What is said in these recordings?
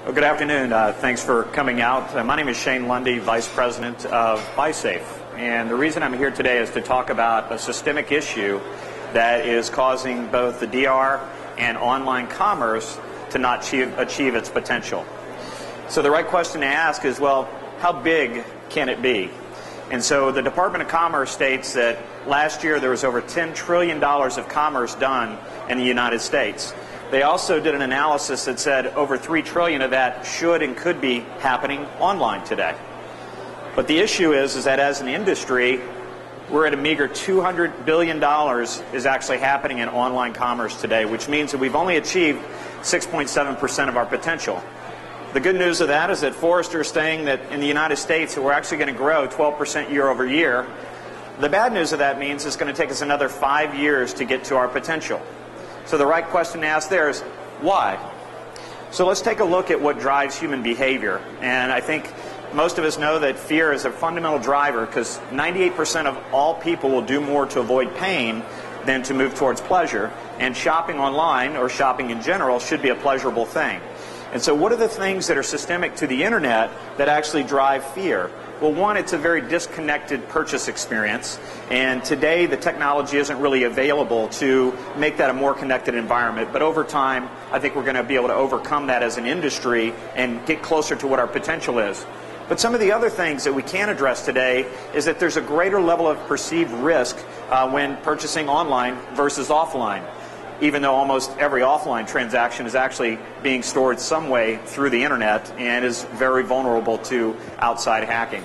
Well, good afternoon. Thanks for coming out. My name is Shane Lundy, Vice President of buySAFE. And the reason I'm here today is to talk about a systemic issue that is causing both the DR and online commerce to not achieve its potential. So the right question to ask is, well, how big can it be? And so the Department of Commerce states that last year there was over $10 trillion of commerce done in the United States. They also did an analysis that said over $3 trillion of that should and could be happening online today. But the issue is that as an industry, we're at a meager $200 billion is actually happening in online commerce today, which means that we've only achieved 6.7% of our potential. The good news of that is that Forrester is saying that in the United States that we're actually going to grow 12% year over year. The bad news of that means it's going to take us another 5 years to get to our potential. So the right question to ask there is, why? So let's take a look at what drives human behavior. And I think most of us know that fear is a fundamental driver because 98% of all people will do more to avoid pain than to move towards pleasure. And shopping online, or shopping in general, should be a pleasurable thing. And so what are the things that are systemic to the internet that actually drive fear? Well, one, it's a very disconnected purchase experience, and today the technology isn't really available to make that a more connected environment. But over time, I think we're going to be able to overcome that as an industry and get closer to what our potential is. But some of the other things that we can address today is that there's a greater level of perceived risk when purchasing online versus offline, even though almost every offline transaction is actually being stored some way through the internet and is very vulnerable to outside hacking.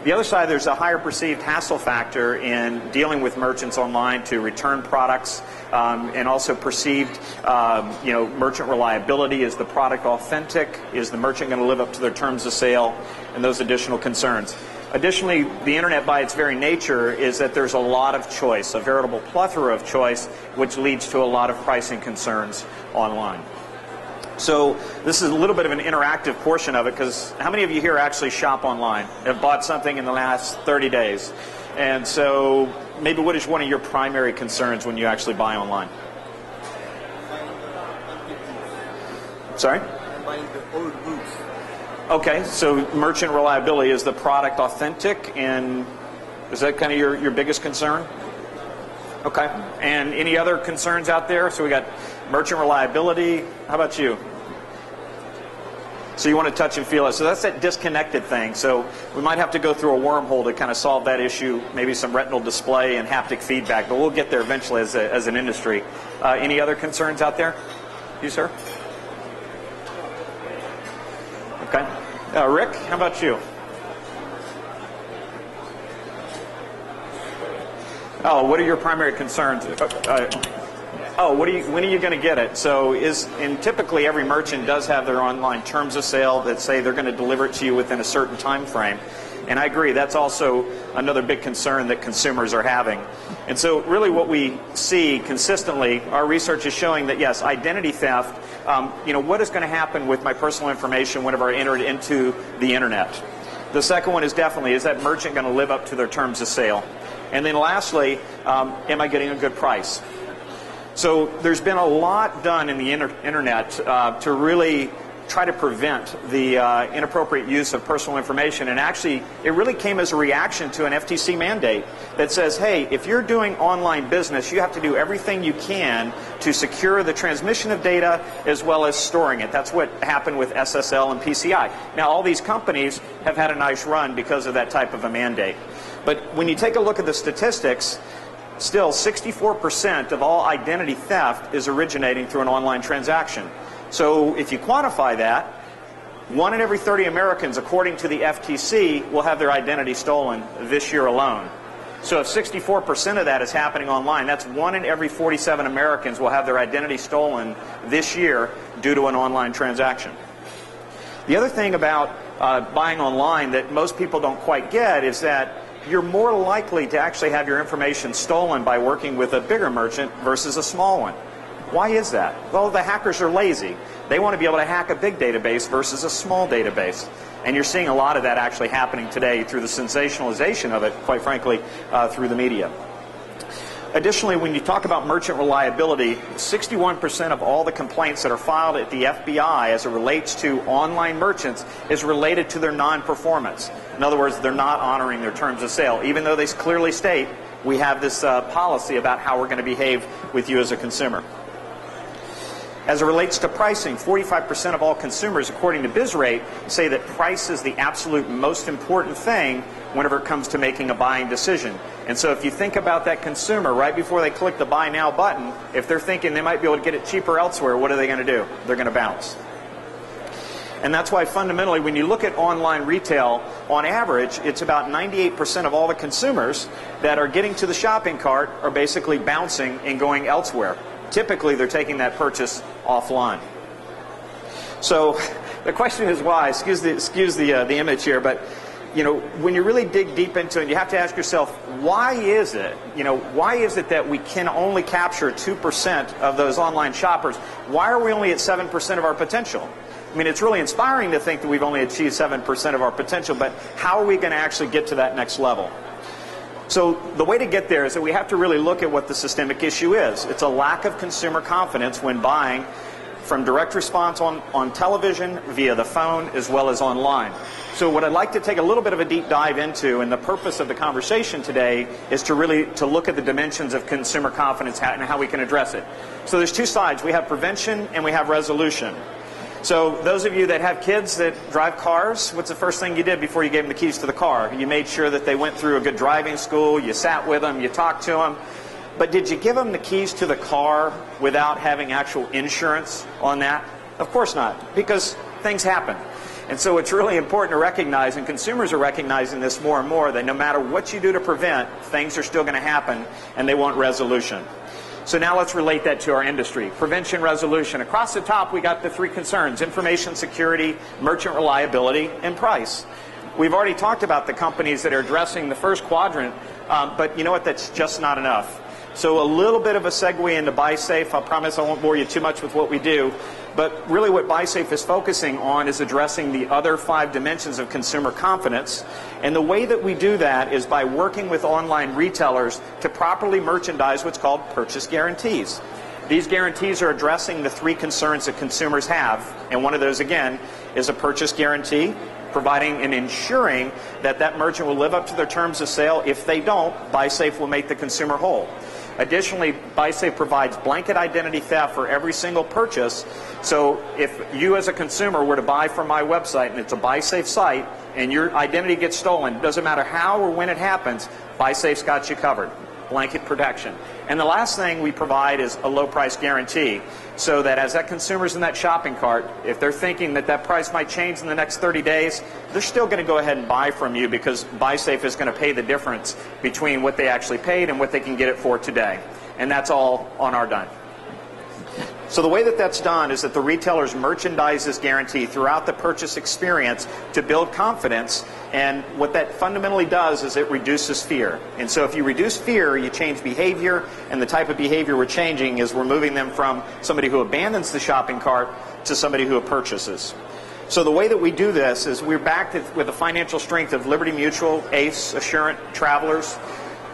The other side, there's a higher perceived hassle factor in dealing with merchants online to return products, and also perceived merchant reliability. Is the product authentic? Is the merchant going to live up to their terms of sale? And those additional concerns. Additionally, the internet by its very nature is that there's a lot of choice, a veritable plethora of choice, which leads to a lot of pricing concerns online. So this is a little bit of an interactive portion of it, because how many of you here actually shop online, have bought something in the last 30 days? And so maybe what is one of your primary concerns when you actually buy online? Sorry? Buying the old goods. Okay, so merchant reliability, is the product authentic, and is that kind of your biggest concern? Okay, and any other concerns out there? So we got merchant reliability. How about you? So you want to touch and feel it. So that's that disconnected thing. So we might have to go through a wormhole to kind of solve that issue, maybe some retinal display and haptic feedback, but we'll get there eventually as an industry. Any other concerns out there? You, sir? Okay. Rick, how about you? Oh, what are your primary concerns? When are you going to get it? So and typically every merchant does have their online terms of sale that say they're going to deliver it to you within a certain time frame. And I agree, that's also another big concern that consumers are having. And so really what we see consistently, our research is showing that yes, identity theft, what is going to happen with my personal information whenever I enter it into the internet? The second one is definitely, is that merchant going to live up to their terms of sale? And then lastly, am I getting a good price? So there's been a lot done in the internet to really try to prevent the inappropriate use of personal information. And actually, it really came as a reaction to an FTC mandate that says, hey, if you're doing online business, you have to do everything you can to secure the transmission of data as well as storing it. That's what happened with SSL and PCI. Now, all these companies have had a nice run because of that type of a mandate. But when you take a look at the statistics, still 64% of all identity theft is originating through an online transaction. So if you quantify that, 1 in every 30 Americans, according to the FTC, will have their identity stolen this year alone. So if 64% of that is happening online, that's 1 in every 47 Americans will have their identity stolen this year due to an online transaction. The other thing about buying online that most people don't quite get is that you're more likely to actually have your information stolen by working with a bigger merchant versus a small one. Why is that? Well, the hackers are lazy. They want to be able to hack a big database versus a small database. And you're seeing a lot of that actually happening today through the sensationalization of it, quite frankly, through the media. Additionally, when you talk about merchant reliability, 61% of all the complaints that are filed at the FBI as it relates to online merchants is related to their non-performance. In other words, they're not honoring their terms of sale, even though they clearly state we have this policy about how we're going to behave with you as a consumer. As it relates to pricing, 45% of all consumers, according to BizRate, say that price is the absolute most important thing whenever it comes to making a buying decision. And so if you think about that consumer right before they click the Buy Now button, if they're thinking they might be able to get it cheaper elsewhere, what are they going to do? They're going to bounce. And that's why fundamentally when you look at online retail, on average, it's about 98% of all the consumers that are getting to the shopping cart are basically bouncing and going elsewhere. Typically, they're taking that purchase offline. So the question is why? Excuse the image here, but you know, when you really dig deep into it, you have to ask yourself, why is it? You know, why is it that we can only capture 2% of those online shoppers? Why are we only at 7% of our potential? I mean, it's really inspiring to think that we've only achieved 7% of our potential, but how are we going to actually get to that next level? So the way to get there is that we have to really look at what the systemic issue is. It's a lack of consumer confidence when buying from direct response on television, via the phone, as well as online. So what I'd like to take a little bit of a deep dive into, and the purpose of the conversation today is to really look at the dimensions of consumer confidence and how we can address it. So there's two sides. We have prevention and we have resolution. So those of you that have kids that drive cars, what's the first thing you did before you gave them the keys to the car? You made sure that they went through a good driving school, you sat with them, you talked to them. But did you give them the keys to the car without having actual insurance on that? Of course not, because things happen. And so it's really important to recognize, and consumers are recognizing this more and more, that no matter what you do to prevent, things are still going to happen, and they want resolution. So now let's relate that to our industry. Prevention, resolution. Across the top, we got the three concerns: information security, merchant reliability, and price. We've already talked about the companies that are addressing the first quadrant, but you know what? That's just not enough. So a little bit of a segue into buySAFE. I promise I won't bore you too much with what we do. But really what buySAFE is focusing on is addressing the other 5 dimensions of consumer confidence. And the way that we do that is by working with online retailers to properly merchandise what's called purchase guarantees. These guarantees are addressing the 3 concerns that consumers have. And one of those, again, is a purchase guarantee, providing and ensuring that that merchant will live up to their terms of sale. If they don't, buySAFE will make the consumer whole. Additionally, buySAFE provides blanket identity theft for every single purchase. So if you as a consumer were to buy from my website, and it's a buySAFE site, and your identity gets stolen, it doesn't matter how or when it happens, buySAFE's got you covered. Blanket protection. And the last thing we provide is a low price guarantee, so that as that consumer's in that shopping cart, if they're thinking that that price might change in the next 30 days, they're still going to go ahead and buy from you, because buySAFE is going to pay the difference between what they actually paid and what they can get it for today. And that's all on our dime. So the way that that's done is that the retailers merchandise this guarantee throughout the purchase experience to build confidence. And what that fundamentally does is it reduces fear. And so if you reduce fear, you change behavior. And the type of behavior we're changing is we're moving them from somebody who abandons the shopping cart to somebody who purchases. So the way that we do this is we're backed with the financial strength of Liberty Mutual, ACE, Assurant, Travelers.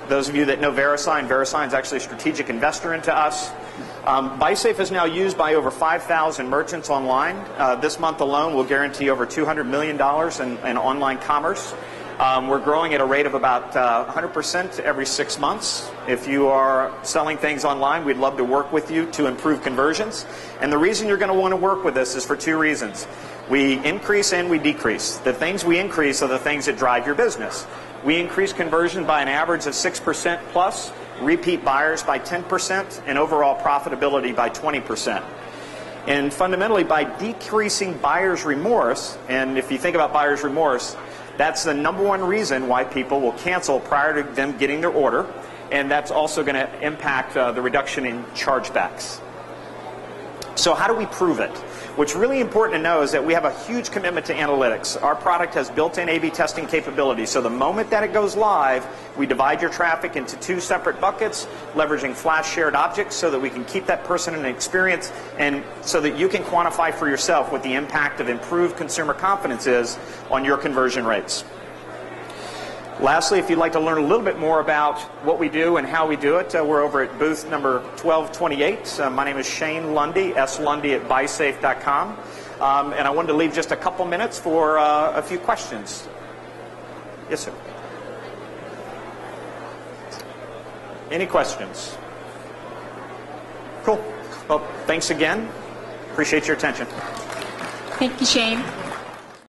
Those of you that know VeriSign, VeriSign is actually a strategic investor into us. buySAFE is now used by over 5,000 merchants online. This month alone, we'll guarantee over $200 million in online commerce. We're growing at a rate of about 100% every 6 months. If you are selling things online, we'd love to work with you to improve conversions. And the reason you're going to want to work with us is for 2 reasons. We increase and we decrease. The things we increase are the things that drive your business. We increase conversion by an average of 6% plus, repeat buyers by 10%, and overall profitability by 20%. And fundamentally, by decreasing buyer's remorse, and if you think about buyer's remorse, that's the #1 reason why people will cancel prior to them getting their order, and that's also going to impact the reduction in chargebacks. So how do we prove it? What's really important to know is that we have a huge commitment to analytics. Our product has built-in A/B testing capabilities. So the moment that it goes live, we divide your traffic into 2 separate buckets, leveraging flash shared objects so that we can keep that person in an experience, and so that you can quantify for yourself what the impact of improved consumer confidence is on your conversion rates. Lastly, if you'd like to learn a little bit more about what we do and how we do it, we're over at booth number 1228. My name is Shane Lundy, slundy at buySAFE.com. And I wanted to leave just a couple minutes for a few questions. Yes, sir. Any questions? Cool. Well, thanks again. Appreciate your attention. Thank you, Shane.